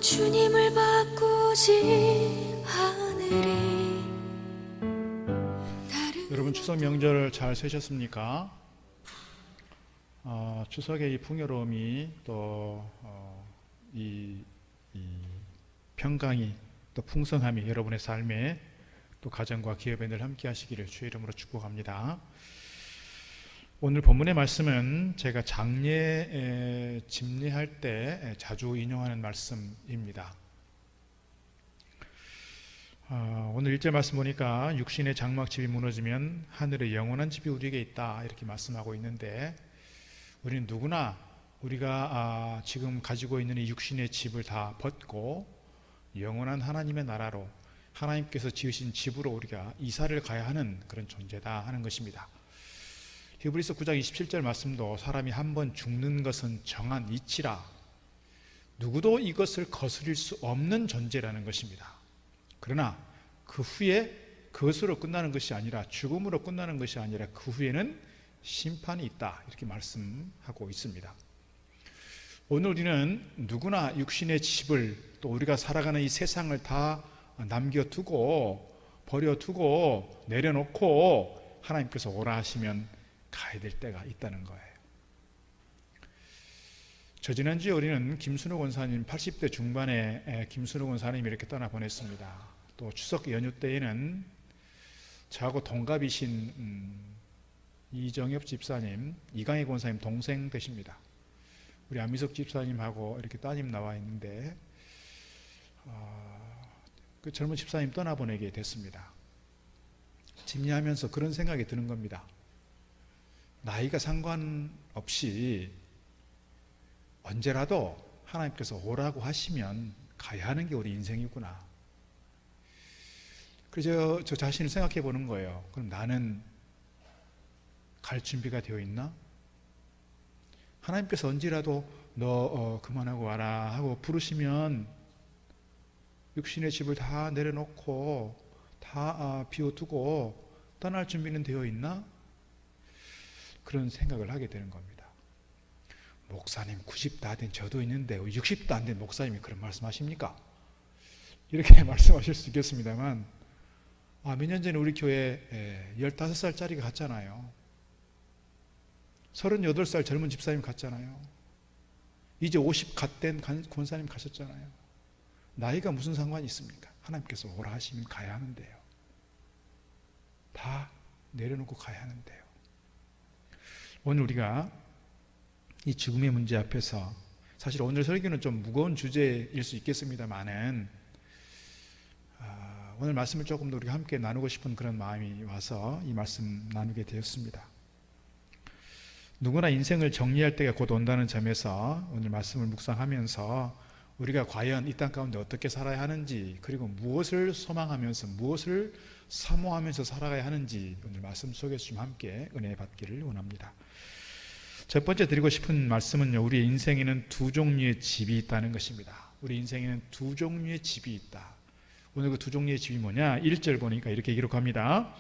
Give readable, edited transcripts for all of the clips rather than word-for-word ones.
주님을 바꾸지 하늘이. 여러분 추석 명절 잘 세셨습니까? 추석의 이 풍요로움이 또 이 평강이 또 풍성함이 여러분의 삶에 또 가정과 기업에 늘 함께 하시기를 주의 이름으로 축복합니다. 오늘 본문의 말씀은 제가 장례 집례할 때 자주 인용하는 말씀입니다. 오늘 1절 말씀 보니까 육신의 장막집이 무너지면 하늘의 영원한 집이 우리에게 있다 이렇게 말씀하고 있는데, 우리는 누구나 우리가 지금 가지고 있는 이 육신의 집을 다 벗고 영원한 하나님의 나라로, 하나님께서 지으신 집으로 우리가 이사를 가야 하는 그런 존재다 하는 것입니다. 히브리서 9장 27절 말씀도 사람이 한번 죽는 것은 정한 이치라, 누구도 이것을 거스릴 수 없는 존재라는 것입니다. 그러나 그 후에 그것으로 끝나는 것이 아니라, 죽음으로 끝나는 것이 아니라 그 후에는 심판이 있다 이렇게 말씀하고 있습니다. 오늘 우리는 누구나 육신의 집을, 또 우리가 살아가는 이 세상을 다 남겨두고 버려두고 내려놓고 하나님께서 오라 하시면 가야 될 때가 있다는 거예요. 지난주에 우리는 김순호 권사님 80대 중반에 김순호 권사님이 이렇게 떠나보냈습니다. 또 추석 연휴 때에는 저하고 동갑이신 이정엽 집사님, 이강희 권사님 동생 되십니다. 우리 안미석 집사님하고 이렇게 따님 나와 있는데 그 젊은 집사님 떠나보내게 됐습니다. 집례하면서 그런 생각이 드는 겁니다. 나이가 상관없이 언제라도 하나님께서 오라고 하시면 가야 하는 게 우리 인생이구나. 그래서 저 자신을 생각해 보는 거예요. 그럼 나는 갈 준비가 되어 있나? 하나님께서 언제라도 너 그만하고 와라 하고 부르시면 육신의 집을 다 내려놓고 다 비워두고 떠날 준비는 되어 있나? 그런 생각을 하게 되는 겁니다. 목사님 90 다 된 저도 있는데 60도 안 된 목사님이 그런 말씀하십니까? 이렇게 말씀하실 수 있겠습니다만, 몇 년 전에 우리 교회에 15살짜리가 갔잖아요. 38살 젊은 집사님 갔잖아요. 이제 50 갓 된 권사님 가셨잖아요. 나이가 무슨 상관이 있습니까? 하나님께서 오라 하시면 가야 하는데요. 다 내려놓고 가야 하는데요. 오늘 우리가 이 죽음의 문제 앞에서, 사실 오늘 설교는 좀 무거운 주제일 수 있겠습니다만은 오늘 말씀을 조금 더 우리가 함께 나누고 싶은 그런 마음이 와서 이 말씀 나누게 되었습니다. 누구나 인생을 정리할 때가 곧 온다는 점에서 오늘 말씀을 묵상하면서 우리가 과연 이 땅 가운데 어떻게 살아야 하는지, 그리고 무엇을 소망하면서 무엇을 사모하면서 살아가야 하는지 오늘 말씀 속에서 좀 함께 은혜 받기를 원합니다. 첫 번째 드리고 싶은 말씀은요, 우리 인생에는 두 종류의 집이 있다는 것입니다. 우리 인생에는 두 종류의 집이 있다. 오늘 그 두 종류의 집이 뭐냐? 1절 보니까 이렇게 기록합니다.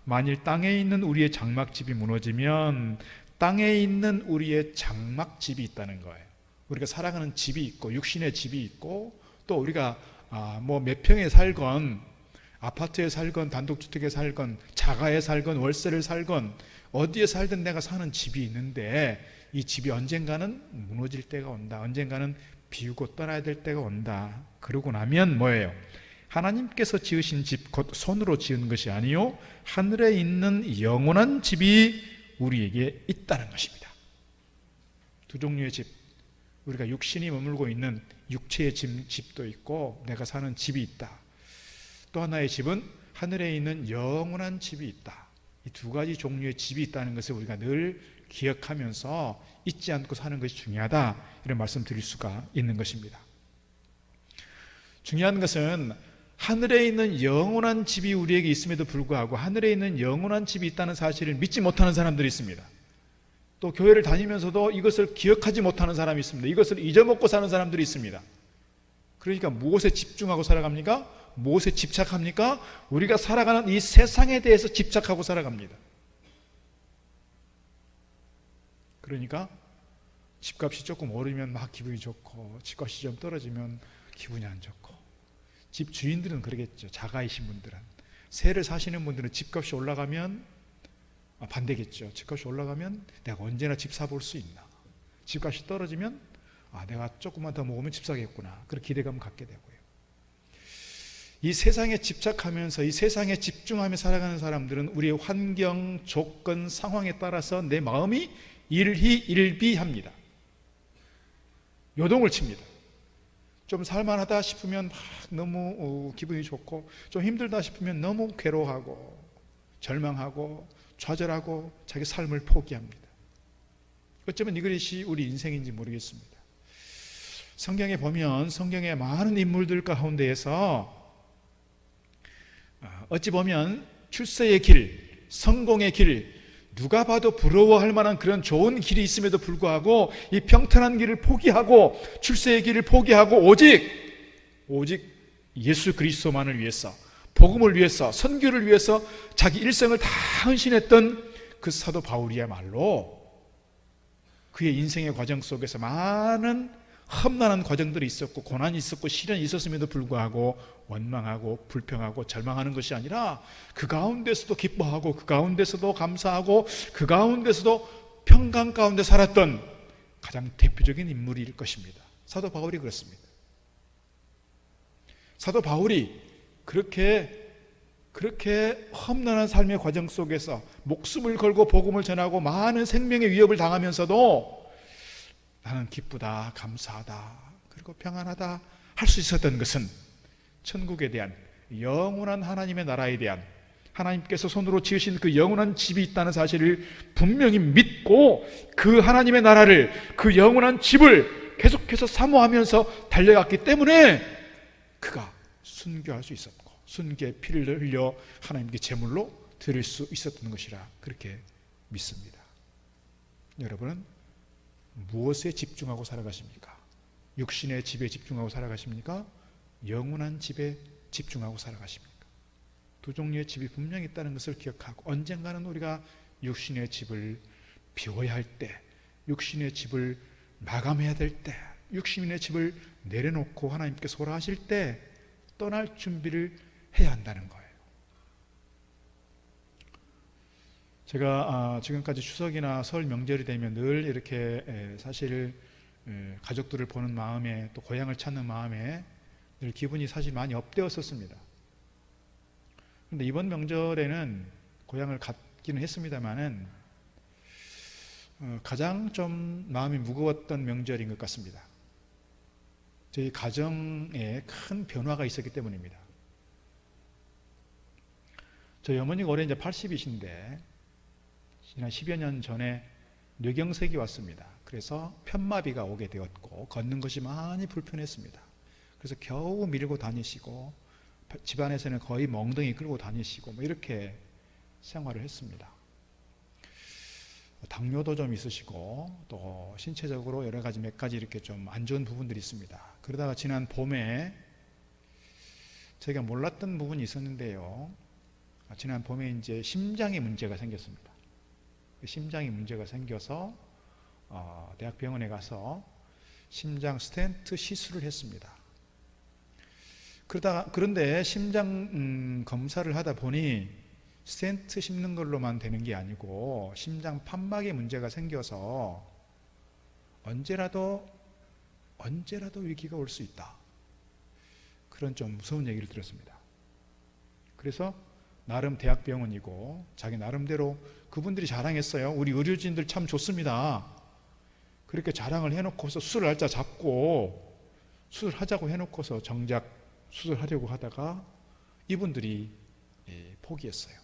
만일 땅에 있는 우리의 장막집이 무너지면 땅에 있는 우리의 장막집이 있다는 거예요. 우리가 살아가는 집이 있고 육신의 집이 있고, 또 우리가 뭐 몇 평에 살건, 아파트에 살건, 단독주택에 살건, 자가에 살건, 월세를 살건, 어디에 살든 내가 사는 집이 있는데, 이 집이 언젠가는 무너질 때가 온다. 언젠가는 비우고 떠나야 될 때가 온다. 그러고 나면 뭐예요? 하나님께서 지으신 집, 곧 손으로 지은 것이 아니요 하늘에 있는 영원한 집이 우리에게 있다는 것입니다. 두 종류의 집, 우리가 육신이 머물고 있는 육체의 집도 있고 내가 사는 집이 있다. 또 하나의 집은 하늘에 있는 영원한 집이 있다. 이 두 가지 종류의 집이 있다는 것을 우리가 늘 기억하면서 잊지 않고 사는 것이 중요하다, 이런 말씀 드릴 수가 있는 것입니다. 중요한 것은 하늘에 있는 영원한 집이 우리에게 있음에도 불구하고 하늘에 있는 영원한 집이 있다는 사실을 믿지 못하는 사람들이 있습니다. 또 교회를 다니면서도 이것을 기억하지 못하는 사람이 있습니다. 이것을 잊어먹고 사는 사람들이 있습니다. 그러니까 무엇에 집중하고 살아갑니까? 무엇에 집착합니까? 우리가 살아가는 이 세상에 대해서 집착하고 살아갑니다. 그러니까 집값이 조금 오르면 막 기분이 좋고, 집값이 좀 떨어지면 기분이 안 좋고, 집 주인들은 그러겠죠. 자가이신 분들은, 새를 사시는 분들은 집값이 올라가면 반대겠죠. 집값이 올라가면 내가 언제나 집 사볼 수 있나, 집값이 떨어지면 내가 조금만 더 모으면 집 사겠구나, 그런 기대감을 갖게 되고요. 이 세상에 집착하면서 이 세상에 집중하며 살아가는 사람들은 우리의 환경, 조건, 상황에 따라서 내 마음이 일희일비합니다. 요동을 칩니다. 좀 살만하다 싶으면 막 너무 기분이 좋고, 좀 힘들다 싶으면 너무 괴로워하고 절망하고 좌절하고 자기 삶을 포기합니다. 어쩌면 이것이 우리 인생인지 모르겠습니다. 성경에 보면 성경의 많은 인물들 가운데에서 어찌 보면 출세의 길, 성공의 길, 누가 봐도 부러워할 만한 그런 좋은 길이 있음에도 불구하고 이 평탄한 길을 포기하고 출세의 길을 포기하고 오직 예수 그리스도만을 위해서, 복음을 위해서, 선교를 위해서 자기 일생을 다 헌신했던 그 사도 바울이야말로 그의 인생의 과정 속에서 많은 험난한 과정들이 있었고 고난이 있었고 시련이 있었음에도 불구하고 원망하고 불평하고 절망하는 것이 아니라 그 가운데서도 기뻐하고 그 가운데서도 감사하고 그 가운데서도 평강 가운데 살았던 가장 대표적인 인물일 것입니다. 사도 바울이 그렇습니다. 사도 바울이 그렇게 험난한 삶의 과정 속에서 목숨을 걸고 복음을 전하고 많은 생명의 위협을 당하면서도 나는 기쁘다, 감사하다, 그리고 평안하다 할 수 있었던 것은 천국에 대한, 영원한 하나님의 나라에 대한, 하나님께서 손으로 지으신 그 영원한 집이 있다는 사실을 분명히 믿고 그 하나님의 나라를, 그 영원한 집을 계속해서 사모하면서 달려갔기 때문에 그가 순교할 수 있었고 순교의 피를 흘려 하나님께 제물로 드릴 수 있었던 것이라 그렇게 믿습니다. 여러분은 무엇에 집중하고 살아가십니까? 육신의 집에 집중하고 살아가십니까? 영원한 집에 집중하고 살아가십니까? 두 종류의 집이 분명히 있다는 것을 기억하고, 언젠가는 우리가 육신의 집을 비워야 할 때, 육신의 집을 마감해야 될 때, 육신의 집을 내려놓고 하나님께서 오라 하실 때 떠날 준비를 해야 한다는 거예요. 제가 지금까지 추석이나 설 명절이 되면 늘 이렇게 사실 가족들을 보는 마음에, 또 고향을 찾는 마음에 늘 기분이 사실 많이 업되었었습니다. 그런데 이번 명절에는 고향을 갔기는 했습니다만은 가장 좀 마음이 무거웠던 명절인 것 같습니다. 저희 가정에 큰 변화가 있었기 때문입니다. 저희 어머니가 올해 이제 80이신데 지난 10여 년 전에 뇌경색이 왔습니다. 그래서 편마비가 오게 되었고 걷는 것이 많이 불편했습니다. 그래서 겨우 밀고 다니시고 집안에서는 거의 멍덩이 끌고 다니시고 이렇게 생활을 했습니다. 당뇨도 좀 있으시고 또 신체적으로 여러 가지 몇 가지 이렇게 좀 안 좋은 부분들이 있습니다. 그러다가 지난 봄에 제가 몰랐던 부분이 있었는데요. 지난 봄에 이제 심장에 문제가 생겼습니다. 심장에 문제가 생겨서 대학병원에 가서 심장 스텐트 시술을 했습니다. 그런데 심장 검사를 하다 보니 스텐트 심는 걸로만 되는 게 아니고 심장 판막에 문제가 생겨서 언제라도 위기가 올 수 있다. 그런 좀 무서운 얘기를 들었습니다. 그래서 나름 대학병원이고 자기 나름대로 그분들이 자랑했어요. 우리 의료진들 참 좋습니다. 그렇게 자랑을 해놓고서 수술 날짜 잡고 수술하자고 해놓고서 정작 수술하려고 하다가 이분들이 포기했어요.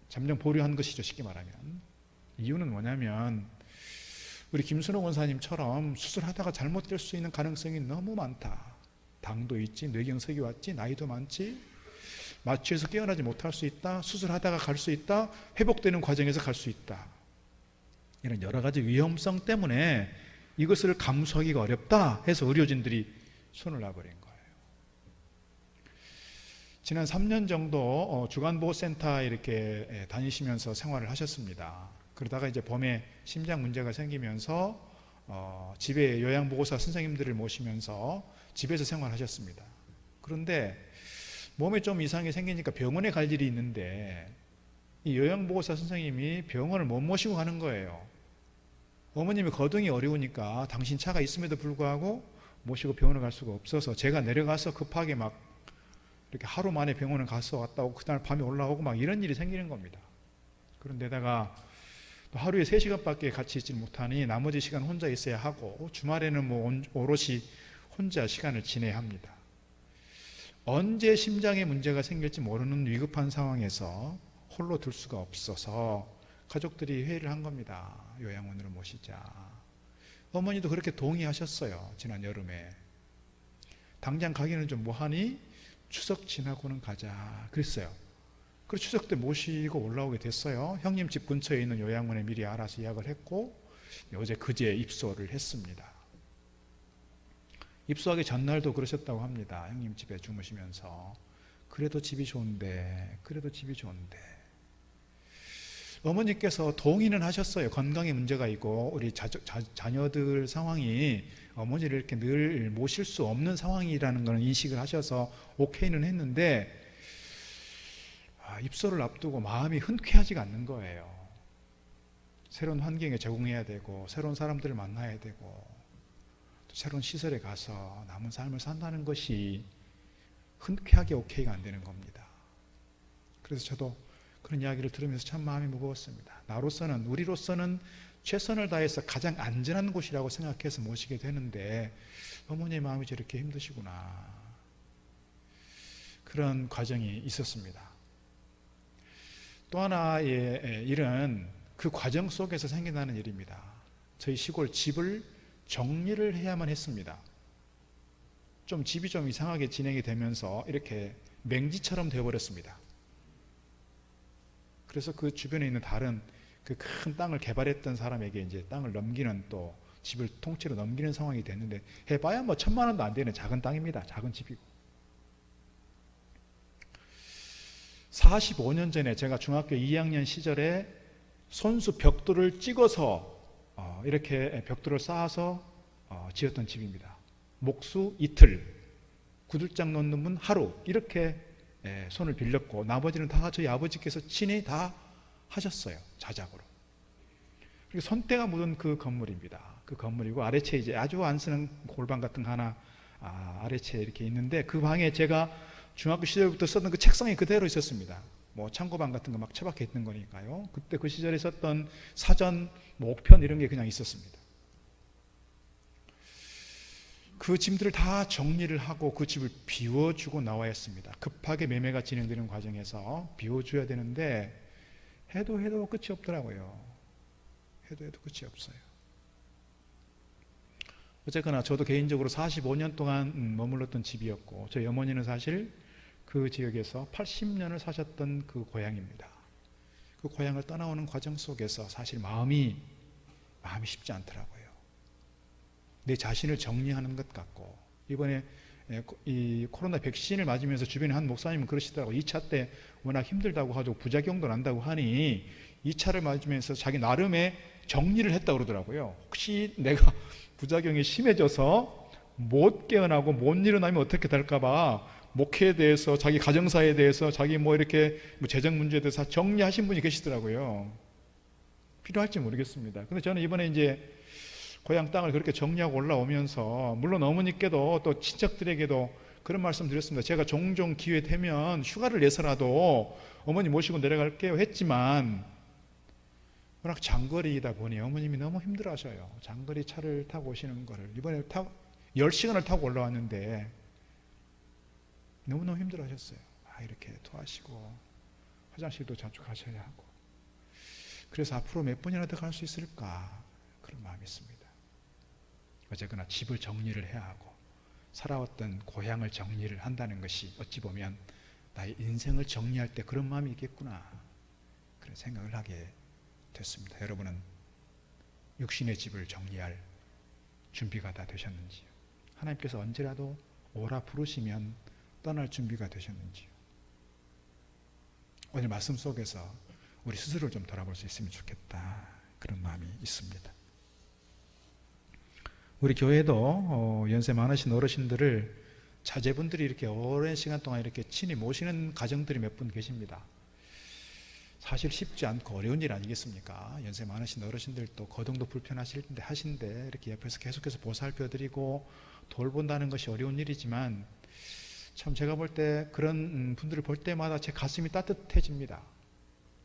잠정 보류한 것이죠, 쉽게 말하면. 이유는 뭐냐면 우리 김순호 원사님처럼 수술하다가 잘못될 수 있는 가능성이 너무 많다. 당도 있지, 뇌경색이 왔지, 나이도 많지, 마취해서 깨어나지 못할 수 있다, 수술하다가 갈 수 있다, 회복되는 과정에서 갈 수 있다. 이런 여러 가지 위험성 때문에 이것을 감수하기가 어렵다 해서 의료진들이 손을 놔버린 거예요. 지난 3년 정도 주간보호센터에 이렇게 다니시면서 생활을 하셨습니다. 그러다가 이제 봄에 심장 문제가 생기면서 집에 요양보호사 선생님들을 모시면서 집에서 생활하셨습니다. 그런데 몸에 좀 이상이 생기니까 병원에 갈 일이 있는데 이 요양보호사 선생님이 병원을 못 모시고 가는 거예요. 어머님이 거동이 어려우니까 당신 차가 있음에도 불구하고 모시고 병원을 갈 수가 없어서 제가 내려가서 급하게 막 이렇게 하루 만에 병원을 가서 왔다 오고 그날 밤에 올라오고 막 이런 일이 생기는 겁니다. 그런데다가 또 하루에 3시간밖에 같이 있지 못하니 나머지 시간 혼자 있어야 하고 주말에는 뭐 오롯이 혼자 시간을 지내야 합니다. 언제 심장에 문제가 생길지 모르는 위급한 상황에서 홀로 둘 수가 없어서 가족들이 회의를 한 겁니다. 요양원으로 모시자. 어머니도 그렇게 동의하셨어요. 지난 여름에. 당장 가기는 좀 뭐하니 추석 지나고는 가자 그랬어요. 그래서 추석 때 모시고 올라오게 됐어요. 형님 집 근처에 있는 요양원에 미리 알아서 예약을 했고 어제 그제 입소를 했습니다. 입소하기 전날도 그러셨다고 합니다. 형님 집에 주무시면서 그래도 집이 좋은데 어머니께서 동의는 하셨어요. 건강에 문제가 있고 우리 자녀들 상황이 어머니를 이렇게 늘 모실 수 없는 상황이라는 걸 인식을 하셔서 오케이는 했는데 입소를 앞두고 마음이 흔쾌하지가 않는 거예요. 새로운 환경에 적응해야 되고 새로운 사람들을 만나야 되고 또 새로운 시설에 가서 남은 삶을 산다는 것이 흔쾌하게 오케이가 안 되는 겁니다. 그래서 저도 그런 이야기를 들으면서 참 마음이 무거웠습니다. 나로서는 우리로서는 최선을 다해서 가장 안전한 곳이라고 생각해서 모시게 되는데 어머니의 마음이 저렇게 힘드시구나. 그런 과정이 있었습니다. 또 하나의 일은 그 과정 속에서 생겨나는 일입니다. 저희 시골 집을 정리를 해야만 했습니다. 좀 집이 좀 이상하게 진행이 되면서 이렇게 맹지처럼 되어버렸습니다. 그래서 그 주변에 있는 다른 그 큰 땅을 개발했던 사람에게 이제 땅을 넘기는 또 집을 통째로 넘기는 상황이 됐는데 해봐야 뭐 1,000만 원도 안 되는 작은 땅입니다. 작은 집이고. 45년 전에 제가 중학교 2학년 시절에 손수 벽돌을 찍어서 이렇게 벽돌을 쌓아서 지었던 집입니다. 목수 이틀, 구들장 놓는 분 하루 이렇게 손을 빌렸고 나머지는 다 저희 아버지께서 친히 다 하셨어요. 자작으로. 그리고 손때가 묻은 그 건물입니다. 그 건물이고 아래채 이제 아주 안 쓰는 골방 같은 거 하나 아래채에 이렇게 있는데 그 방에 제가 중학교 시절부터 썼던 그 책상이 그대로 있었습니다. 뭐 창고방 같은 거 막 처박혀 있는 거니까요. 그때 그 시절에 썼던 사전, 목편 이런 게 그냥 있었습니다. 그 짐들을 다 정리를 하고 그 집을 비워주고 나와야 했습니다. 급하게 매매가 진행되는 과정에서 비워줘야 되는데 해도 끝이 없더라고요. 해도 끝이 없어요. 어쨌거나 저도 개인적으로 45년 동안 머물렀던 집이었고 저희 어머니는 사실 그 지역에서 80년을 사셨던 그 고향입니다. 그 고향을 떠나오는 과정 속에서 사실 마음이 쉽지 않더라고요. 내 자신을 정리하는 것 같고 이번에 이 코로나 백신을 맞으면서 주변에 한 목사님은 그러시더라고요. 2차 때 워낙 힘들다고 하고 부작용도 난다고 하니 2차를 맞으면서 자기 나름의 정리를 했다고 그러더라고요. 혹시 내가 부작용이 심해져서 못 깨어나고 못 일어나면 어떻게 될까 봐 목회에 대해서 자기 가정사에 대해서 자기 뭐 이렇게 재정 문제에 대해서 정리하신 분이 계시더라고요. 필요할지 모르겠습니다. 근데 저는 이번에 이제 고향 땅을 그렇게 정리하고 올라오면서 물론 어머니께도 또 친척들에게도 그런 말씀 드렸습니다. 제가 종종 기회 되면 휴가를 내서라도 어머니 모시고 내려갈게요 했지만 워낙 장거리이다 보니 어머님이 너무 힘들어 하셔요. 장거리 차를 타고 오시는 거를 이번에 10시간을 타고 올라왔는데 너무너무 힘들어 하셨어요. 이렇게 토하시고 화장실도 자주 가셔야 하고 그래서 앞으로 몇 번이나 더 갈 수 있을까 그런 마음이 있습니다. 어쨌거나 집을 정리를 해야 하고 살아왔던 고향을 정리를 한다는 것이 어찌 보면 나의 인생을 정리할 때 그런 마음이 있겠구나 그런 생각을 하게 됐습니다. 여러분은 육신의 집을 정리할 준비가 다 되셨는지요? 하나님께서 언제라도 오라 부르시면 떠날 준비가 되셨는지요? 오늘 말씀 속에서 우리 스스로를 좀 돌아볼 수 있으면 좋겠다 그런 마음이 있습니다. 우리 교회도 연세 많으신 어르신들을 자제분들이 이렇게 오랜 시간 동안 이렇게 친히 모시는 가정들이 몇 분 계십니다. 사실 쉽지 않고 어려운 일 아니겠습니까? 연세 많으신 어르신들도 거동도 불편하실 텐데 하신데 이렇게 옆에서 계속해서 보살펴드리고 돌본다는 것이 어려운 일이지만 참 제가 볼 때 그런 분들을 볼 때마다 제 가슴이 따뜻해집니다.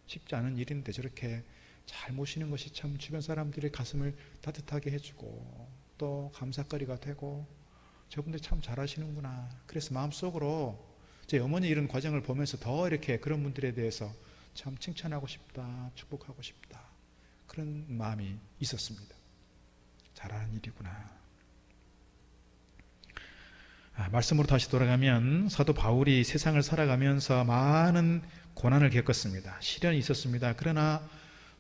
쉽지 않은 일인데 저렇게 잘 모시는 것이 참 주변 사람들의 가슴을 따뜻하게 해주고 또 감사거리가 되고 저분들 참 잘하시는구나. 그래서 마음속으로 제 어머니 이런 과정을 보면서 더 이렇게 그런 분들에 대해서 참 칭찬하고 싶다, 축복하고 싶다, 그런 마음이 있었습니다. 잘하는 일이구나. 말씀으로 다시 돌아가면 사도 바울이 세상을 살아가면서 많은 고난을 겪었습니다. 시련이 있었습니다. 그러나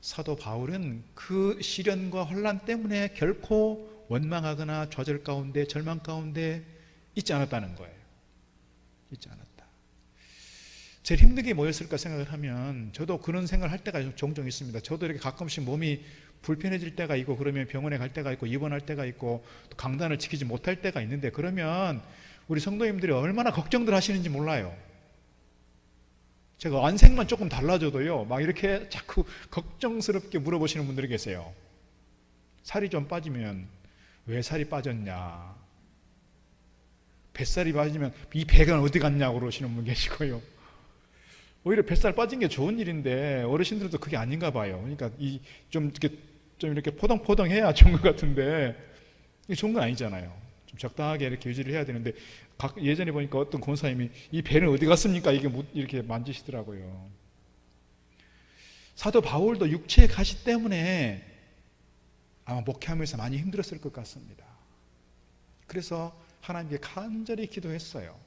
사도 바울은 그 시련과 혼란 때문에 결코 원망하거나 좌절 가운데 절망 가운데 있지 않았다는 거예요. 있지 않았다. 제일 힘든 게 뭐였을까 생각을 하면 저도 그런 생각을 할 때가 종종 있습니다. 저도 이렇게 가끔씩 몸이 불편해질 때가 있고 그러면 병원에 갈 때가 있고 입원할 때가 있고 또 강단을 지키지 못할 때가 있는데 그러면 우리 성도님들이 얼마나 걱정들 하시는지 몰라요. 제가 안색만 조금 달라져도요 막 이렇게 자꾸 걱정스럽게 물어보시는 분들이 계세요. 살이 좀 빠지면 왜 살이 빠졌냐, 뱃살이 빠지면 이 배가 어디 갔냐고 그러시는 분 계시고요. 오히려 뱃살 빠진 게 좋은 일인데 어르신들도 그게 아닌가 봐요. 그러니까 좀 이렇게 포동포동해야 좋은 것 같은데 이게 좋은 건 아니잖아요. 좀 적당하게 이렇게 유지를 해야 되는데 예전에 보니까 어떤 권사님이 이 배는 어디 갔습니까? 이렇게 만지시더라고요. 사도 바울도 육체의 가시 때문에 아마 목회하면서 많이 힘들었을 것 같습니다. 그래서 하나님께 간절히 기도했어요.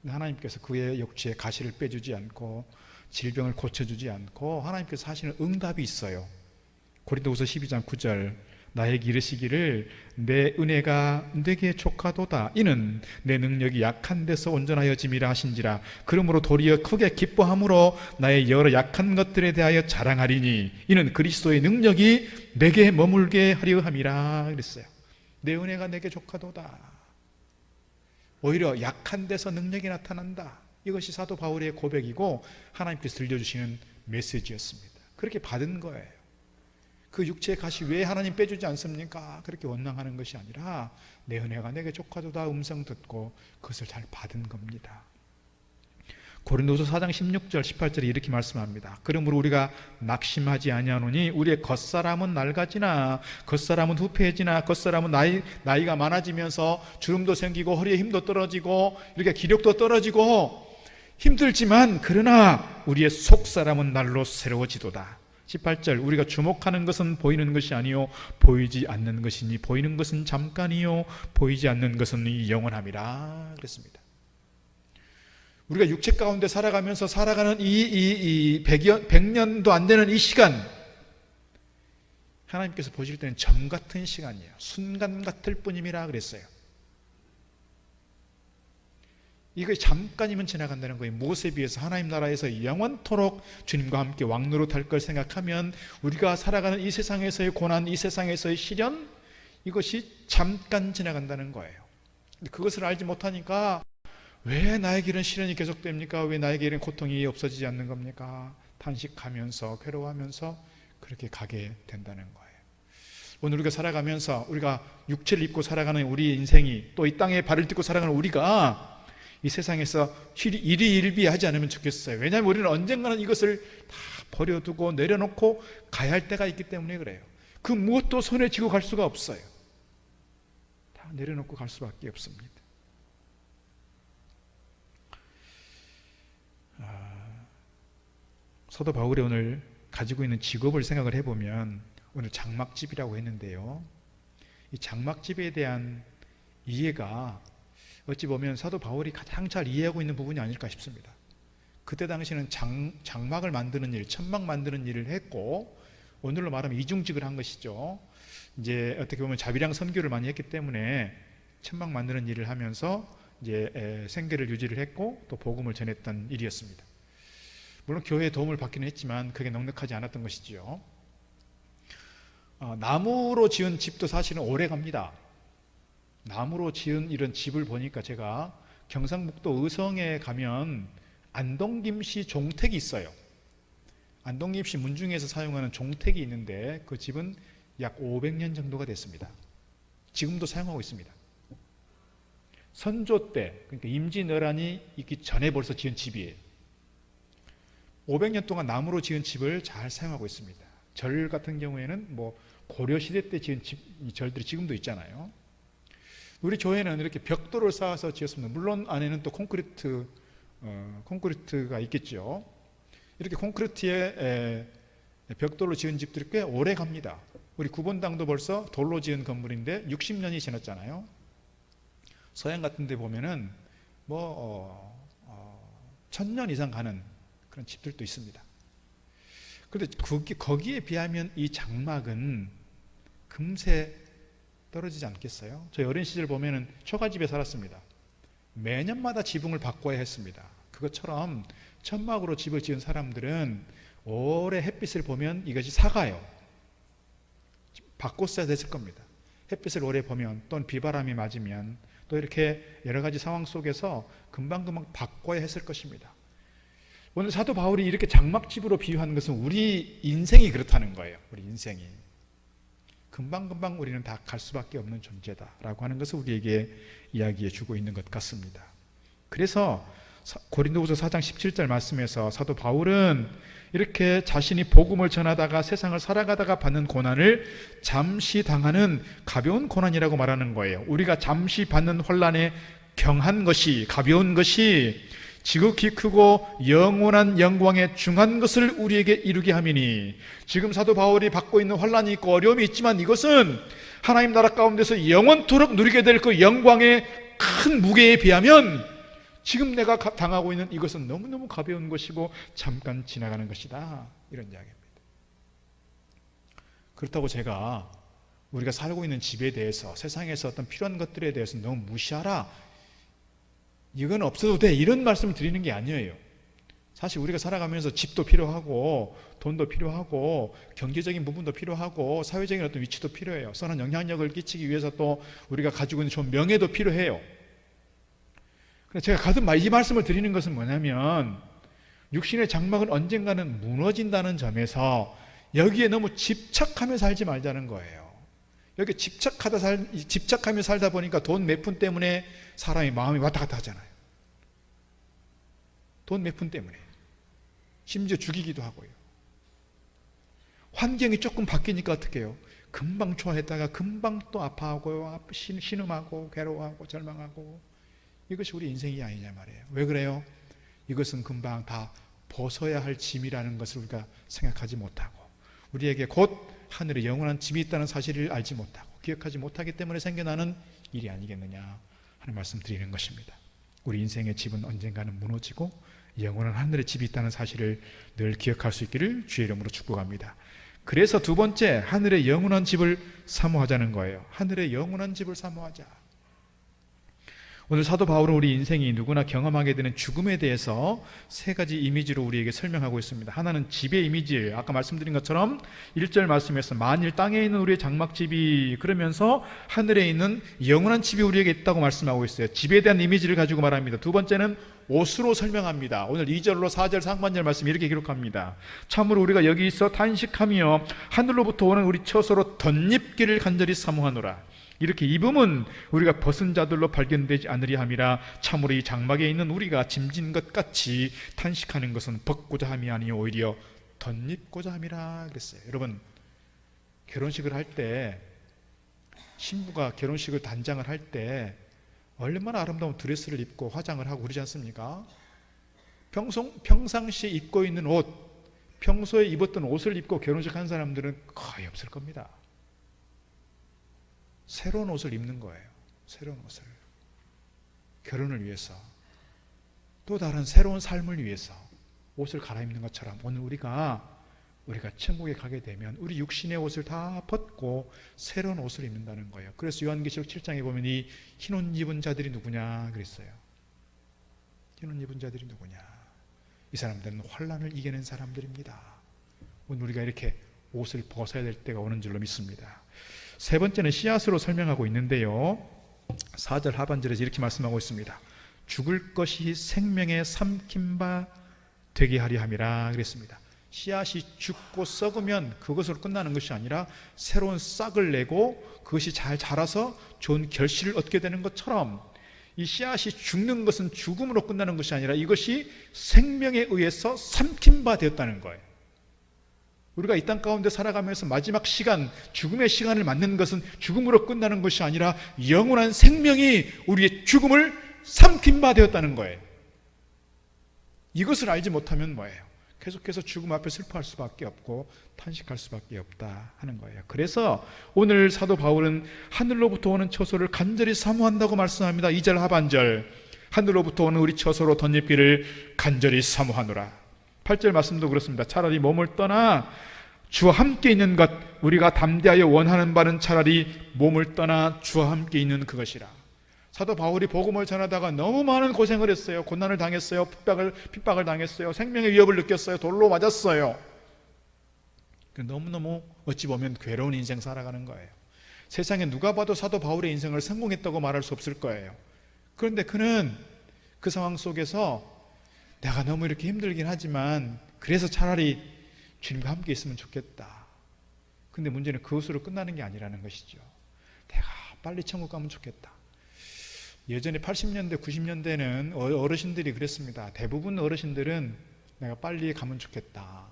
하나님께서 그의 육체의 가시를 빼주지 않고 질병을 고쳐주지 않고 하나님께서 하시는 응답이 있어요. 고린도후서 12장 9절 나에게 이르시기를 내 은혜가 내게 족하도다 이는 내 능력이 약한 데서 온전하여짐이라 하신지라 그러므로 도리어 크게 기뻐함으로 나의 여러 약한 것들에 대하여 자랑하리니 이는 그리스도의 능력이 내게 머물게 하려 함이라 그랬어요. 내 은혜가 내게 족하도다. 오히려 약한 데서 능력이 나타난다. 이것이 사도 바울의 고백이고 하나님께서 들려주시는 메시지였습니다. 그렇게 받은 거예요. 그 육체의 가시 왜 하나님 빼주지 않습니까? 그렇게 원망하는 것이 아니라 내 은혜가 내게 족하도다 음성 듣고 그것을 잘 받은 겁니다. 고린도서 4장 16절 18절에 이렇게 말씀합니다. 그러므로 우리가 낙심하지 아니하노니 우리의 겉사람은 낡아지나 겉사람은 후패해지나 겉사람은 나이가 많아지면서 주름도 생기고 허리에 힘도 떨어지고 이렇게 기력도 떨어지고 힘들지만 그러나 우리의 속사람은 날로 새로워지도다. 18절 우리가 주목하는 것은 보이는 것이 아니요 보이지 않는 것이니 보이는 것은 잠깐이요 보이지 않는 것은 영원함이라 그랬습니다. 우리가 육체 가운데 살아가면서 살아가는 이 100년도 안 되는 이 시간 하나님께서 보실 때는 점 같은 시간이에요. 순간 같을 뿐임이라 그랬어요. 이거 잠깐이면 지나간다는 거예요. 무엇에 비해서 하나님 나라에서 영원토록 주님과 함께 왕노릇할 걸 생각하면 우리가 살아가는 이 세상에서의 고난, 이 세상에서의 시련 이것이 잠깐 지나간다는 거예요. 근데 그것을 알지 못하니까 왜 나에게 이런 시련이 계속됩니까? 왜 나에게 이런 고통이 없어지지 않는 겁니까? 탄식하면서 괴로워하면서 그렇게 가게 된다는 거예요. 오늘 우리가 살아가면서 우리가 육체를 입고 살아가는 우리 인생이 또 이 땅에 발을 딛고 살아가는 우리가 이 세상에서 일희일비하지 않으면 좋겠어요. 왜냐하면 우리는 언젠가는 이것을 다 버려두고 내려놓고 가야 할 때가 있기 때문에 그래요. 그 무엇도 손에 쥐고 갈 수가 없어요. 다 내려놓고 갈 수밖에 없습니다. 사도 바울이 오늘 가지고 있는 직업을 생각을 해보면 오늘 장막집이라고 했는데요. 이 장막집에 대한 이해가 어찌 보면 사도 바울이 가장 잘 이해하고 있는 부분이 아닐까 싶습니다. 그때 당시에는 장막을 만드는 일, 천막 만드는 일을 했고 오늘로 말하면 이중직을 한 것이죠. 이제 어떻게 보면 자비랑 선교를 많이 했기 때문에 천막 만드는 일을 하면서 이제 생계를 유지를 했고 또 복음을 전했던 일이었습니다. 물론 교회의 도움을 받기는 했지만 그게 넉넉하지 않았던 것이지요. 나무로 지은 집도 사실은 오래 갑니다. 나무로 지은 이런 집을 보니까 제가 경상북도 의성에 가면 안동김씨 종택이 있어요. 안동김씨 문중에서 사용하는 종택이 있는데 그 집은 약 500년 정도가 됐습니다. 지금도 사용하고 있습니다. 선조 때, 그러니까 임진왜란이 있기 전에 벌써 지은 집이에요. 500년 동안 나무로 지은 집을 잘 사용하고 있습니다. 절 같은 경우에는 뭐 고려시대 때 지은 절들이 지금도 있잖아요. 우리 교회는 이렇게 벽돌을 쌓아서 지었습니다. 물론 안에는 또 콘크리트가 있겠죠. 이렇게 콘크리트에 벽돌로 지은 집들이 꽤 오래 갑니다. 우리 구본당도 벌써 돌로 지은 건물인데 60년이 지났잖아요. 서양 같은 데 보면은 1000년 이상 가는 그런 집들도 있습니다. 그런데 거기에 비하면 이 장막은 금세 떨어지지 않겠어요? 저희 어린 시절 보면은 초가집에 살았습니다. 매년마다 지붕을 바꿔야 했습니다. 그것처럼 천막으로 집을 지은 사람들은 오래 햇빛을 보면 이것이 삭아요. 바꿨어야 됐을 겁니다. 햇빛을 오래 보면 또는 비바람이 맞으면 또 이렇게 여러 가지 상황 속에서 금방금방 바꿔야 했을 것입니다. 오늘 사도 바울이 이렇게 장막집으로 비유하는 것은 우리 인생이 그렇다는 거예요. 우리 인생이 금방금방 우리는 다 갈 수밖에 없는 존재다라고 하는 것을 우리에게 이야기해 주고 있는 것 같습니다. 그래서 고린도후서 4장 17절 말씀에서 사도 바울은 이렇게 자신이 복음을 전하다가 세상을 살아가다가 받는 고난을 잠시 당하는 가벼운 고난이라고 말하는 거예요. 우리가 잠시 받는 혼란에 경한 것이, 가벼운 것이 지극히 크고 영원한 영광에 중한 것을 우리에게 이루게 함이니, 지금 사도 바울이 받고 있는 혼란이 있고 어려움이 있지만 이것은 하나님 나라 가운데서 영원토록 누리게 될 그 영광의 큰 무게에 비하면 지금 내가 당하고 있는 이것은 너무너무 가벼운 것이고 잠깐 지나가는 것이다, 이런 이야기입니다. 그렇다고 제가 우리가 살고 있는 집에 대해서, 세상에서 어떤 필요한 것들에 대해서 너무 무시하라, 이건 없어도 돼, 이런 말씀을 드리는 게 아니에요. 사실 우리가 살아가면서 집도 필요하고 돈도 필요하고 경제적인 부분도 필요하고 사회적인 어떤 위치도 필요해요. 선한 영향력을 끼치기 위해서 또 우리가 가지고 있는 좋은 명예도 필요해요. 그래서 제가 가끔 이 말씀을 드리는 것은 뭐냐면, 육신의 장막은 언젠가는 무너진다는 점에서 여기에 너무 집착하며 살지 말자는 거예요. 여기 집착하며 살다 보니까 돈 몇 푼 때문에 사람이 마음이 왔다 갔다 하잖아요. 돈 몇 푼 때문에 심지어 죽이기도 하고요. 환경이 조금 바뀌니까 어떻게 해요? 금방 좋아했다가 금방 또 아파하고 신음하고 괴로워하고 절망하고, 이것이 우리 인생이 아니냐 말이에요. 왜 그래요? 이것은 금방 다 벗어야 할 짐이라는 것을 우리가 생각하지 못하고, 우리에게 곧 하늘에 영원한 짐이 있다는 사실을 알지 못하고 기억하지 못하기 때문에 생겨나는 일이 아니겠느냐 하는 말씀 드리는 것입니다. 우리 인생의 집은 언젠가는 무너지고 영원한 하늘의 집이 있다는 사실을 늘 기억할 수 있기를 주의 이름으로 축복합니다. 그래서 두 번째, 하늘의 영원한 집을 사모하자는 거예요. 하늘의 영원한 집을 사모하자. 오늘 사도 바울은 우리 인생이 누구나 경험하게 되는 죽음에 대해서 세 가지 이미지로 우리에게 설명하고 있습니다. 하나는 집의 이미지예요. 아까 말씀드린 것처럼 1절 말씀에서 만일 땅에 있는 우리의 장막집이, 그러면서 하늘에 있는 영원한 집이 우리에게 있다고 말씀하고 있어요. 집에 대한 이미지를 가지고 말합니다. 두 번째는 옷으로 설명합니다. 오늘 2절로 4절 상반절 말씀 이렇게 기록합니다. 참으로 우리가 여기 있어 탄식하며 하늘로부터 오는 우리 처소로 덧입기를 간절히 사모하노라. 이렇게 입음은 우리가 벗은 자들로 발견되지 않으리 함이라. 참으로 이 장막에 있는 우리가 짐진 것 같이 탄식하는 것은 벗고자 함이 아니요 오히려 덧입고자 함이라 그랬어요. 여러분, 결혼식을 할 때, 신부가 결혼식을 단장을 할 때 얼마나 아름다운 드레스를 입고 화장을 하고 그러지 않습니까? 평상시에 입고 있는 옷, 평소에 입었던 옷을 입고 결혼식 한 사람들은 거의 없을 겁니다. 새로운 옷을 입는 거예요. 새로운 옷을. 결혼을 위해서, 또 다른 새로운 삶을 위해서 옷을 갈아입는 것처럼 오늘 우리가 천국에 가게 되면 우리 육신의 옷을 다 벗고 새로운 옷을 입는다는 거예요. 그래서 요한계시록 7장에 보면 이 흰 옷 입은 자들이 누구냐 그랬어요. 흰 옷 입은 자들이 누구냐? 이 사람들은 환난을 이겨낸 사람들입니다. 오늘 우리가 이렇게 옷을 벗어야 될 때가 오는 줄로 믿습니다. 세 번째는 씨앗으로 설명하고 있는데요. 4절 하반절에서 이렇게 말씀하고 있습니다. 죽을 것이 생명에 삼킨 바 되게 하려 함이라 그랬습니다. 씨앗이 죽고 썩으면 그것으로 끝나는 것이 아니라 새로운 싹을 내고 그것이 잘 자라서 좋은 결실을 얻게 되는 것처럼 이 씨앗이 죽는 것은 죽음으로 끝나는 것이 아니라 이것이 생명에 의해서 삼킨 바 되었다는 거예요. 우리가 이 땅 가운데 살아가면서 마지막 시간, 죽음의 시간을 맞는 것은 죽음으로 끝나는 것이 아니라 영원한 생명이 우리의 죽음을 삼킨 바 되었다는 거예요. 이것을 알지 못하면 뭐예요? 계속해서 죽음 앞에 슬퍼할 수밖에 없고 탄식할 수밖에 없다 하는 거예요. 그래서 오늘 사도 바울은 하늘로부터 오는 처소를 간절히 사모한다고 말씀합니다. 2절 하반절, 하늘로부터 오는 우리 처소로 덧입기를 간절히 사모하노라. 8절 말씀도 그렇습니다. 차라리 몸을 떠나 주와 함께 있는 것, 우리가 담대하여 원하는 바는 차라리 몸을 떠나 주와 함께 있는 그것이라. 사도 바울이 복음을 전하다가 너무 많은 고생을 했어요. 고난을 당했어요. 핍박을 당했어요. 생명의 위협을 느꼈어요. 돌로 맞았어요. 너무너무 어찌 보면 괴로운 인생 살아가는 거예요. 세상에 누가 봐도 사도 바울의 인생을 성공했다고 말할 수 없을 거예요. 그런데 그는 그 상황 속에서 내가 너무 이렇게 힘들긴 하지만 그래서 차라리 주님과 함께 있으면 좋겠다. 근데 문제는 그것으로 끝나는 게 아니라는 것이죠. 내가 빨리 천국 가면 좋겠다. 예전에 80년대, 90년대는 어르신들이 그랬습니다. 대부분 어르신들은 내가 빨리 가면 좋겠다.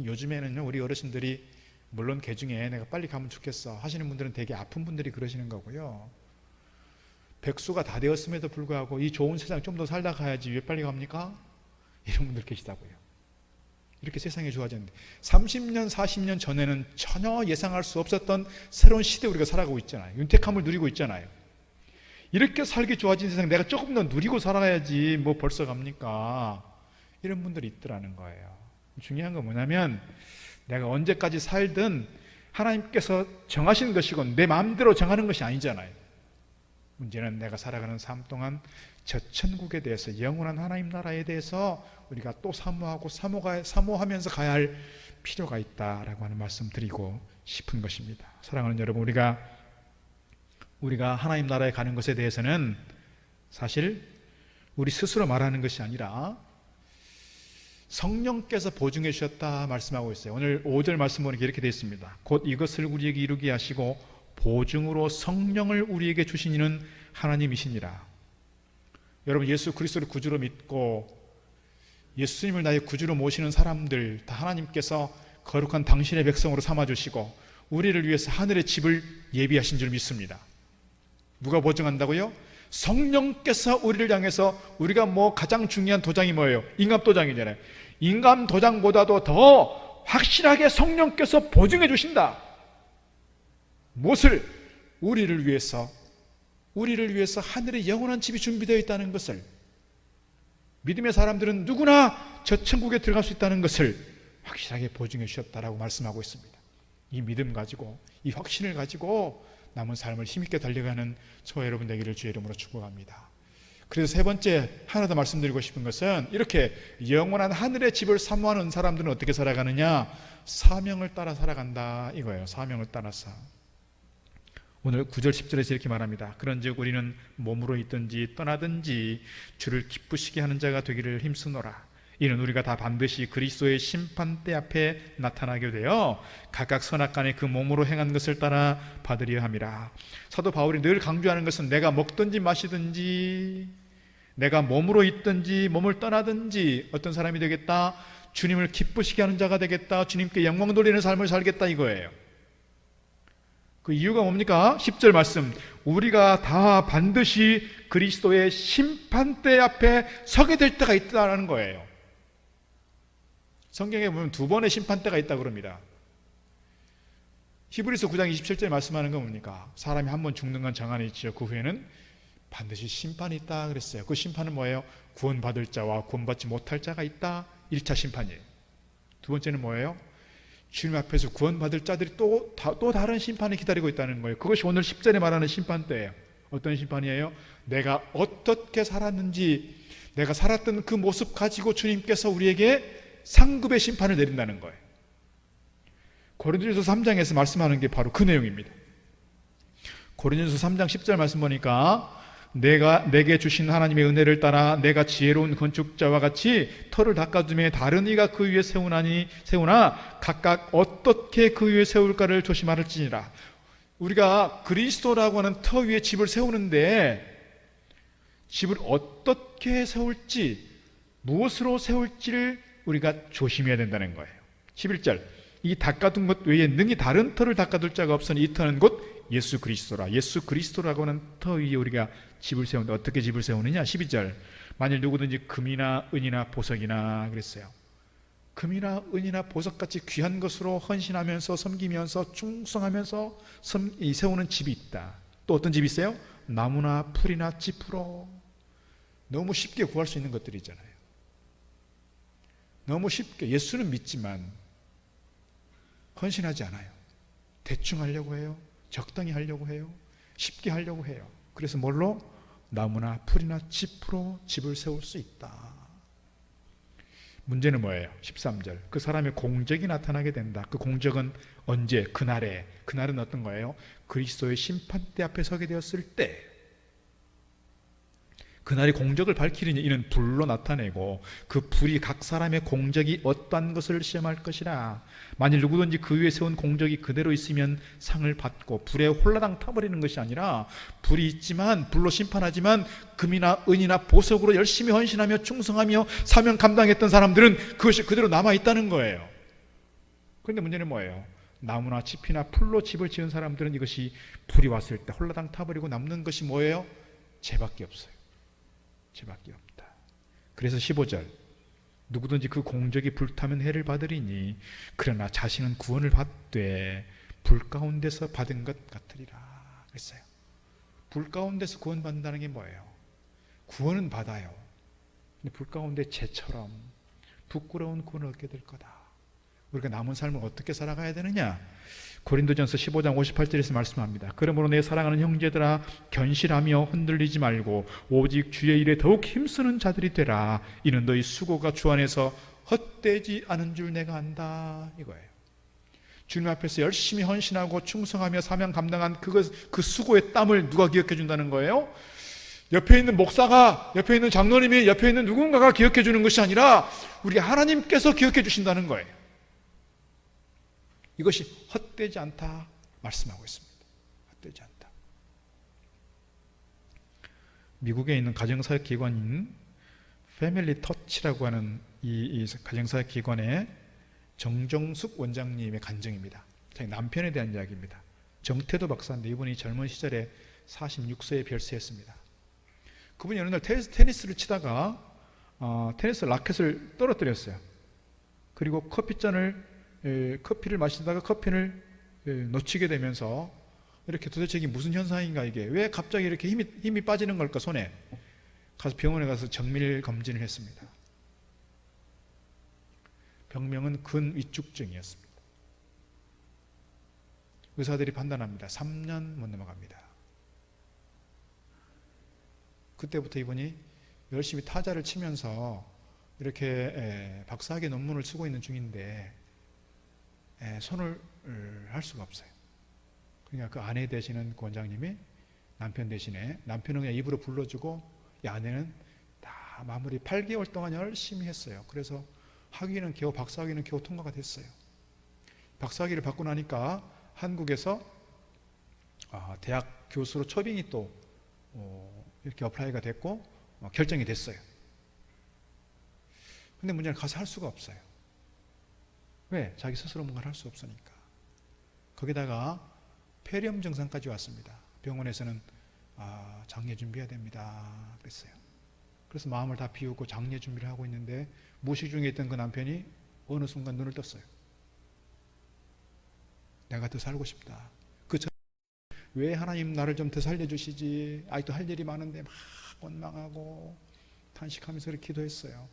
요즘에는요, 우리 어르신들이 물론 개 중에 내가 빨리 가면 좋겠어 하시는 분들은 되게 아픈 분들이 그러시는 거고요. 백수가 다 되었음에도 불구하고 이 좋은 세상 좀 더 살다 가야지 왜 빨리 갑니까? 이런 분들 계시다고요. 이렇게 세상이 좋아졌는데 30년, 40년 전에는 전혀 예상할 수 없었던 새로운 시대에 우리가 살아가고 있잖아요. 윤택함을 누리고 있잖아요. 이렇게 살기 좋아진 세상 내가 조금 더 누리고 살아야지 뭐 벌써 갑니까? 이런 분들이 있더라는 거예요. 중요한 건 뭐냐면 내가 언제까지 살든 하나님께서 정하신 것이고 내 마음대로 정하는 것이 아니잖아요. 문제는 내가 살아가는 삶 동안 저 천국에 대해서, 영원한 하나님 나라에 대해서 우리가 또 사모하고 사모하면서 가야 할 필요가 있다라고 하는 말씀 드리고 싶은 것입니다. 사랑하는 여러분, 우리가 하나님 나라에 가는 것에 대해서는 사실 우리 스스로 말하는 것이 아니라 성령께서 보증해 주셨다 말씀하고 있어요. 오늘 5절 말씀 보니까 이렇게 되어 있습니다. 곧 이것을 우리에게 이루게 하시고 보증으로 성령을 우리에게 주신 이는 하나님이시니라. 여러분, 예수 그리스도를 구주로 믿고 예수님을 나의 구주로 모시는 사람들 다 하나님께서 거룩한 당신의 백성으로 삼아주시고 우리를 위해서 하늘의 집을 예비하신 줄 믿습니다. 누가 보증한다고요? 성령께서 우리를 향해서, 우리가 가장 중요한 도장이 뭐예요? 인감도장이잖아요. 인감도장보다도 더 확실하게 성령께서 보증해 주신다. 무엇을? 우리를 위해서 하늘의 영원한 집이 준비되어 있다는 것을, 믿음의 사람들은 누구나 저 천국에 들어갈 수 있다는 것을 확실하게 보증해 주셨다라고 말씀하고 있습니다. 이 믿음 가지고, 이 확신을 가지고 남은 삶을 힘있게 달려가는 저와 여러분 되기를 주의 이름으로 축복합니다. 그래서 세 번째 하나 더 말씀드리고 싶은 것은, 이렇게 영원한 하늘의 집을 사모하는 사람들은 어떻게 살아가느냐? 사명을 따라 살아간다 이거예요. 사명을 따라서. 오늘 9절 10절에서 이렇게 말합니다. 그런즉 우리는 몸으로 있든지 떠나든지 주를 기쁘시게 하는 자가 되기를 힘쓰노라. 이는 우리가 다 반드시 그리스도의 심판대 앞에 나타나게 되어 각각 선악간에 그 몸으로 행한 것을 따라 받으려 함이라. 사도 바울이 늘 강조하는 것은 내가 먹든지 마시든지, 내가 몸으로 있든지 몸을 떠나든지 어떤 사람이 되겠다? 주님을 기쁘시게 하는 자가 되겠다. 주님께 영광 돌리는 삶을 살겠다 이거예요. 그 이유가 뭡니까? 10절 말씀, 우리가 다 반드시 그리스도의 심판대 앞에 서게 될 때가 있다는 거예요. 성경에 보면 두 번의 심판대가 있다고 그럽니다. 히브리서 9장 27절 말씀하는 건 뭡니까? 사람이 한 번 죽는 건 정한이 있죠. 그 후에는 반드시 심판이 있다 그랬어요. 그 심판은 뭐예요? 구원받을 자와 구원받지 못할 자가 있다. 1차 심판이에요. 두 번째는 뭐예요? 주님 앞에서 구원받을 자들이 또 다른 심판이 기다리고 있다는 거예요. 그것이 오늘 10절에 말하는 심판대예요. 어떤 심판이에요? 내가 어떻게 살았는지, 내가 살았던 그 모습 가지고 주님께서 우리에게 상급의 심판을 내린다는 거예요. 고린도전서 3장에서 말씀하는 게 바로 그 내용입니다. 고린도전서 3장 10절 말씀 보니까 내게 주신 하나님의 은혜를 따라 내가 지혜로운 건축자와 같이 터를 닦아두며 다른 이가 그 위에 세우나 각각 어떻게 그 위에 세울까를 조심하를지니라. 우리가 그리스도라고 하는 터 위에 집을 세우는데 집을 어떻게 세울지, 무엇으로 세울지를 우리가 조심해야 된다는 거예요. 11절, 이 닦아둔 것 외에 능히 다른 터를 닦아둘 자가 없으니 이 터는 곧 예수 그리스도라. 예수 그리스도라고 하는 터 위에 우리가 집을 세우는데 어떻게 집을 세우느냐? 12절, 만일 누구든지 금이나 은이나 보석이나 그랬어요. 금이나 은이나 보석같이 귀한 것으로 헌신하면서 섬기면서 충성하면서 세우는 집이 있다. 또 어떤 집이 있어요? 나무나 풀이나 짚으로. 너무 쉽게 구할 수 있는 것들이잖아요. 너무 쉽게. 예수는 믿지만 헌신하지 않아요. 대충 하려고 해요. 적당히 하려고 해요. 쉽게 하려고 해요. 그래서 뭘로? 나무나 풀이나 짚으로 집을 세울 수 있다. 문제는 뭐예요? 13절, 그 사람의 공적이 나타나게 된다. 그 공적은 언제? 그날에. 그날은 어떤 거예요? 그리스도의 심판대 앞에 서게 되었을 때. 그날의 공적을 밝히리니 이는 불로 나타내고 그 불이 각 사람의 공적이 어떠한 것을 시험할 것이라. 만일 누구든지 그 위에 세운 공적이 그대로 있으면 상을 받고 불에 홀라당 타버리는 것이 아니라 불이 있지만, 불로 심판하지만 금이나 은이나 보석으로 열심히 헌신하며 충성하며 사명 감당했던 사람들은 그것이 그대로 남아있다는 거예요. 그런데 문제는 뭐예요? 나무나 짚이나 풀로 집을 지은 사람들은 이것이 불이 왔을 때 홀라당 타버리고 남는 것이 뭐예요? 죄밖에 없어요. 죄밖에 없다. 그래서 15절, 누구든지 그 공적이 불타면 해를 받으리니 그러나 자신은 구원을 받되 불 가운데서 받은 것 같으리라 그랬어요. 불 가운데서 구원받는다는 게 뭐예요? 구원은 받아요. 근데 불 가운데 재처럼 부끄러운 구원을 얻게 될 거다. 우리가 남은 삶을 어떻게 살아가야 되느냐? 고린도전서 15장 58절에서 말씀합니다. 그러므로 내 사랑하는 형제들아, 견실하며 흔들리지 말고 오직 주의 일에 더욱 힘쓰는 자들이 되라. 이는 너희 수고가 주 안에서 헛되지 않은 줄 내가 안다. 이거예요. 주님 앞에서 열심히 헌신하고 충성하며 사명 감당한 그 수고의 땀을 누가 기억해 준다는 거예요? 옆에 있는 목사가, 옆에 있는 장로님이, 옆에 있는 누군가가 기억해 주는 것이 아니라 우리 하나님께서 기억해 주신다는 거예요. 이것이 헛되지 않다 말씀하고 있습니다. 헛되지 않다. 미국에 있는 가정사역 기관인 패밀리 터치라고 하는 이 가정사역 기관의 정정숙 원장님의 간증입니다. 자기 남편에 대한 이야기입니다. 정태도 박사인데 이분이 젊은 시절에 46세에 별세했습니다. 그분이 어느 날 테니스를 치다가 테니스 라켓을 떨어뜨렸어요. 그리고 커피를 마시다가 커피를 놓치게 되면서 이렇게 도대체 이게 무슨 현상인가, 이게 왜 갑자기 이렇게 힘이 빠지는 걸까, 손에. 가서 병원에 가서 정밀 검진을 했습니다. 병명은 근위축증이었습니다. 의사들이 판단합니다. 3년 못 넘어갑니다. 그때부터 이분이 열심히 타자를 치면서 이렇게 박사학위 논문을 쓰고 있는 중인데 손을 할 수가 없어요. 그러니까 그 아내 되시는 그 원장님이 남편 대신에, 남편은 그냥 입으로 불러주고 이 아내는 다 마무리 8개월 동안 열심히 했어요. 그래서 박사학위는 겨우 통과가 됐어요. 박사학위를 받고 나니까 한국에서 대학 교수로 초빙이 또 이렇게 어플라이가 됐고 결정이 됐어요. 근데 문제는 가서 할 수가 없어요. 왜? 자기 스스로 뭔가를 할 수 없으니까. 거기다가 폐렴 증상까지 왔습니다. 병원에서는 장례 준비해야 됩니다 그랬어요. 그래서 마음을 다 비우고 장례 준비를 하고 있는데 무식 중에 있던 그 남편이 어느 순간 눈을 떴어요. 내가 더 살고 싶다. 왜 하나님 나를 좀 더 살려주시지, 아직도 할 일이 많은데 막 원망하고 탄식하면서 이렇게 기도했어요.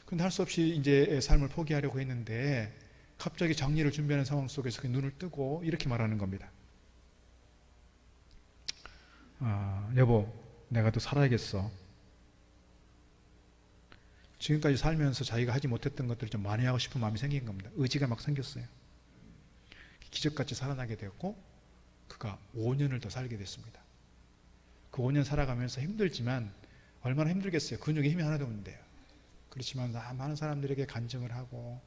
근데 할 수 없이 이제 삶을 포기하려고 했는데 갑자기 장례를 준비하는 상황 속에서 그 눈을 뜨고 이렇게 말하는 겁니다. 여보, 내가 더 살아야겠어. 지금까지 살면서 자기가 하지 못했던 것들을 좀 만회하고 싶은 마음이 생긴 겁니다. 의지가 막 생겼어요. 기적같이 살아나게 되었고 그가 5년을 더 살게 됐습니다. 그 5년 살아가면서 힘들지만 얼마나 힘들겠어요. 근육에 힘이 하나도 없는데요. 그렇지만 많은 사람들에게 간증을 하고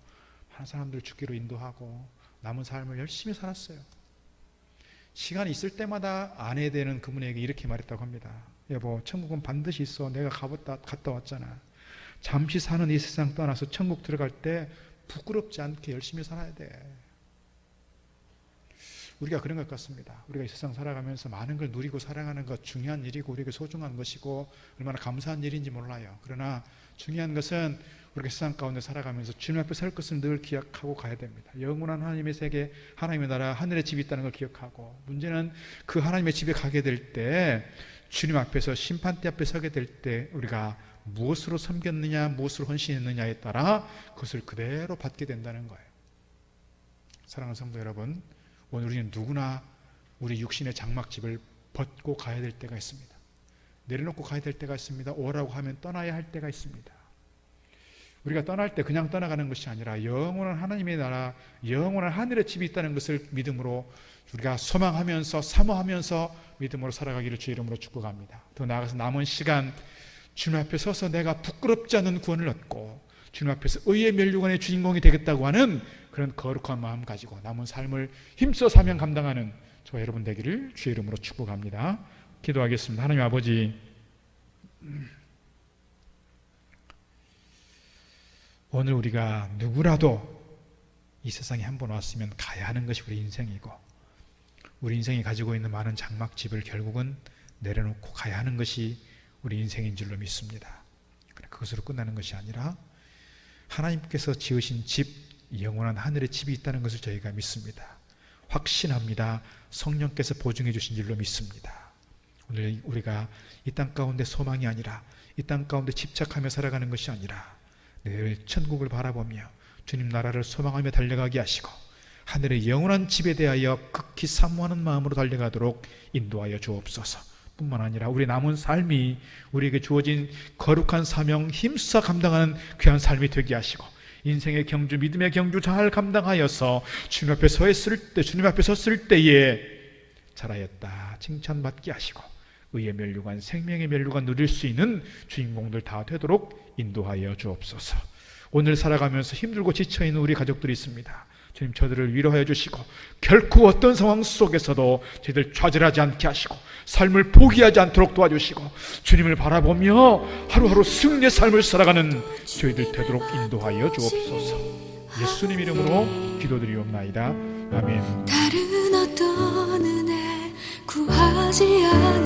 많은 사람들을 주기로 인도하고 남은 삶을 열심히 살았어요. 시간이 있을 때마다 아내 되는 그분에게 이렇게 말했다고 합니다. 여보, 천국은 반드시 있어. 내가 갔다 왔잖아. 잠시 사는 이 세상 떠나서 천국 들어갈 때 부끄럽지 않게 열심히 살아야 돼. 우리가 그런 것 같습니다. 우리가 이 세상 살아가면서 많은 걸 누리고 사랑하는 것 중요한 일이고 우리에게 소중한 것이고 얼마나 감사한 일인지 몰라요. 그러나 중요한 것은 우리가 세상 가운데 살아가면서 주님 앞에 설 것을 늘 기억하고 가야 됩니다. 영원한 하나님의 세계, 하나님의 나라, 하늘의 집이 있다는 걸 기억하고, 문제는 그 하나님의 집에 가게 될 때 주님 앞에서 심판대 앞에 서게 될 때 우리가 무엇으로 섬겼느냐, 무엇으로 헌신했느냐에 따라 그것을 그대로 받게 된다는 거예요. 사랑하는 성도 여러분, 오늘 우리는 누구나 우리 육신의 장막집을 벗고 가야 될 때가 있습니다. 내려놓고 가야 될 때가 있습니다. 오라고 하면 떠나야 할 때가 있습니다. 우리가 떠날 때 그냥 떠나가는 것이 아니라 영원한 하나님의 나라, 영원한 하늘의 집이 있다는 것을 믿음으로 우리가 소망하면서 사모하면서 믿음으로 살아가기를 주의 이름으로 축복합니다. 더 나아가서 남은 시간 주님 앞에 서서 내가 부끄럽지 않은 구원을 얻고 주님 앞에서 의의 면류관의 주인공이 되겠다고 하는 그런 거룩한 마음 가지고 남은 삶을 힘써 사명 감당하는 저와 여러분 되기를 주의 이름으로 축복합니다. 기도하겠습니다. 하나님 아버지, 오늘 우리가 누구라도 이 세상에 한 번 왔으면 가야 하는 것이 우리 인생이고, 우리 인생이 가지고 있는 많은 장막집을 결국은 내려놓고 가야 하는 것이 우리 인생인 줄로 믿습니다. 그것으로 끝나는 것이 아니라 하나님께서 지으신 집, 영원한 하늘의 집이 있다는 것을 저희가 믿습니다. 확신합니다. 성령께서 보증해 주신 줄로 믿습니다. 오늘 우리가 이 땅 가운데 소망이 아니라, 이 땅 가운데 집착하며 살아가는 것이 아니라 늘 천국을 바라보며 주님 나라를 소망하며 달려가게 하시고 하늘의 영원한 집에 대하여 극히 사모하는 마음으로 달려가도록 인도하여 주옵소서. 뿐만 아니라 우리 남은 삶이 우리에게 주어진 거룩한 사명 힘써 감당하는 귀한 삶이 되게 하시고, 인생의 경주, 믿음의 경주 잘 감당하여서 주님 앞에 주님 앞에 섰을 때에 잘하였다 칭찬받게 하시고 의의 면류관, 생명의 면류관 누릴 수 있는 주인공들 다 되도록 인도하여 주옵소서. 오늘 살아가면서 힘들고 지쳐있는 우리 가족들이 있습니다. 주님, 저들을 위로하여 주시고 결코 어떤 상황 속에서도 저희들 좌절하지 않게 하시고 삶을 포기하지 않도록 도와주시고 주님을 바라보며 하루하루 승리의 삶을 살아가는 저희들 되도록 인도하여 주옵소서. 예수님 이름으로 기도드리옵나이다. 아멘. 다른 어떤 은혜 구하지 않아